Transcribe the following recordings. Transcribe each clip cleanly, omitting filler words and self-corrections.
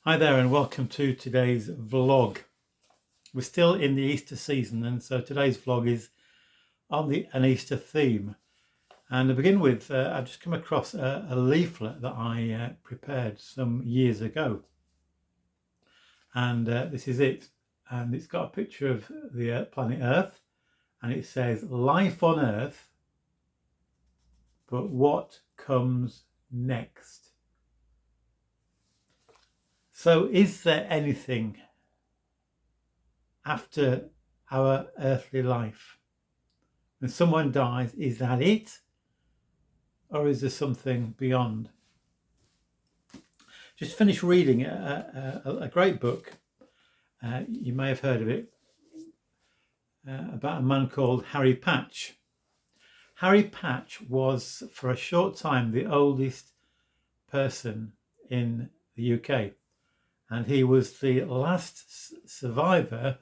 Hi there and welcome to today's vlog. We're still in the Easter season, and so today's vlog is on an Easter theme. And to begin with, I've just come across a leaflet that I prepared some years ago. And this is it. And it's got a picture of the planet Earth, and it says, "Life on Earth, but what comes next?" So is there anything after our earthly life? When someone dies, is that it? Or is there something beyond? Just finished reading a great book. You may have heard of it, about a man called Harry Patch. Harry Patch was, for a short time, the oldest person in the UK. And he was the last survivor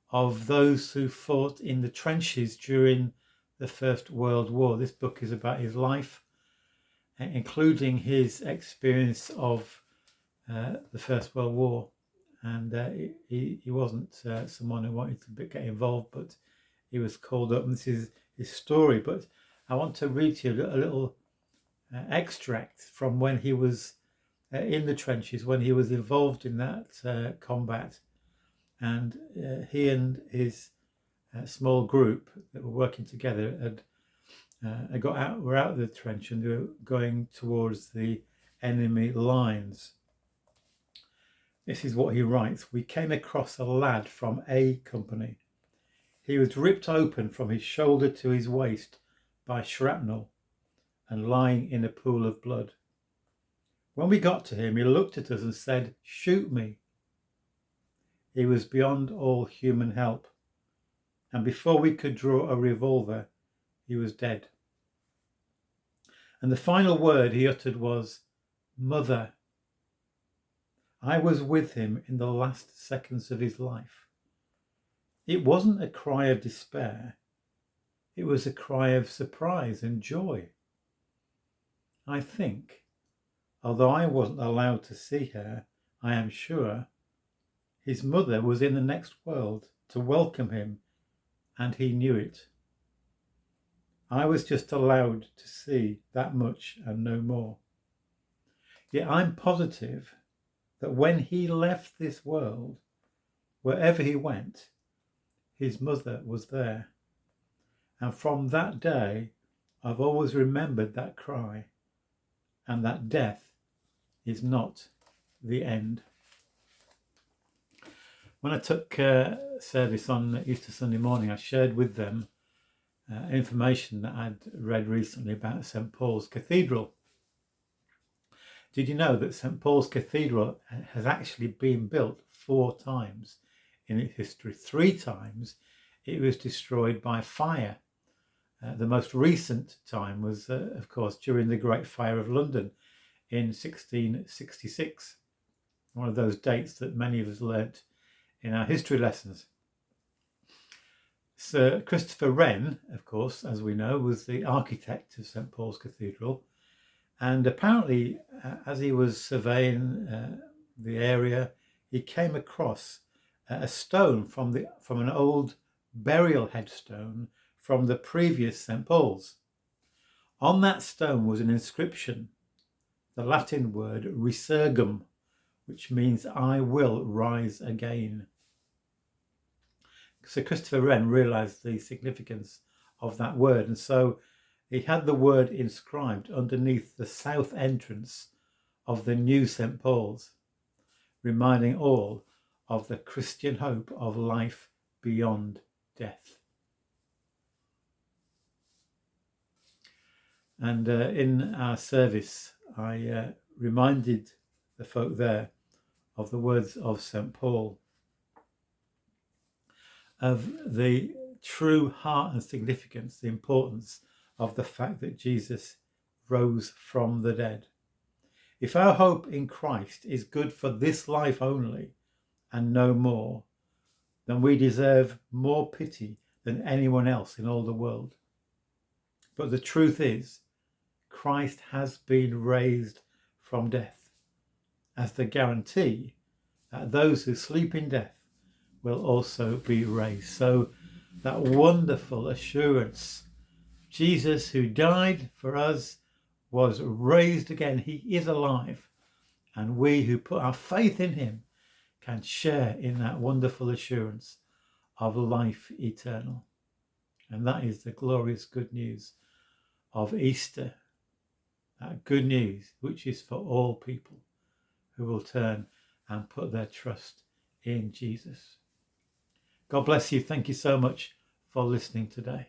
of those who fought in the trenches during the First World War. This book is about his life, including his experience of the First World War. And he wasn't someone who wanted to get involved, but he was called up, and this is his story. But I want to read to you a little extract from when he was in the trenches, when he was involved in that combat. And he and his small group that were working together had were out of the trench, and they were going towards the enemy lines. This is what he writes. "We came across a lad from A Company. He was ripped open from his shoulder to his waist by shrapnel and lying in a pool of blood. When we got to him, he looked at us and said, 'Shoot me.' He was beyond all human help, and before we could draw a revolver, he was dead. And the final word he uttered was, 'Mother.' I was with him in the last seconds of his life. It wasn't a cry of despair. It was a cry of surprise and joy. I think, although I wasn't allowed to see her, I am sure his mother was in the next world to welcome him, and he knew it. I was just allowed to see that much and no more. Yet I'm positive that when he left this world, wherever he went, his mother was there. And from that day, I've always remembered that cry, and that death is not the end." When I took service on Easter Sunday morning, I shared with them information that I'd read recently about St. Paul's Cathedral. Did you know that St. Paul's Cathedral has actually been built 4 times in its history? 3 times it was destroyed by fire. The most recent time was, of course, during the Great Fire of London in 1666, one of those dates that many of us learnt in our history lessons. Sir Christopher Wren, of course, as we know, was the architect of St. Paul's Cathedral. And apparently, as he was surveying the area, he came across a stone from an old burial headstone from the previous St. Paul's. On that stone was an inscription, the Latin word Resurgum, which means "I will rise again." So Christopher Wren realised the significance of that word, and so he had the word inscribed underneath the south entrance of the new St. Paul's, reminding all of the Christian hope of life beyond death. And in our service, I reminded the folk there of the words of St. Paul, of the true heart and significance, the importance of the fact that Jesus rose from the dead. If our hope in Christ is good for this life only and no more, then we deserve more pity than anyone else in all the world. But the truth is, Christ has been raised from death as the guarantee that those who sleep in death will also be raised. So that wonderful assurance, Jesus who died for us was raised again. He is alive. And we who put our faith in him can share in that wonderful assurance of life eternal. And that is the glorious good news of Easter. That good news which is for all people who will turn and put their trust in Jesus. God bless you. Thank you so much for listening today.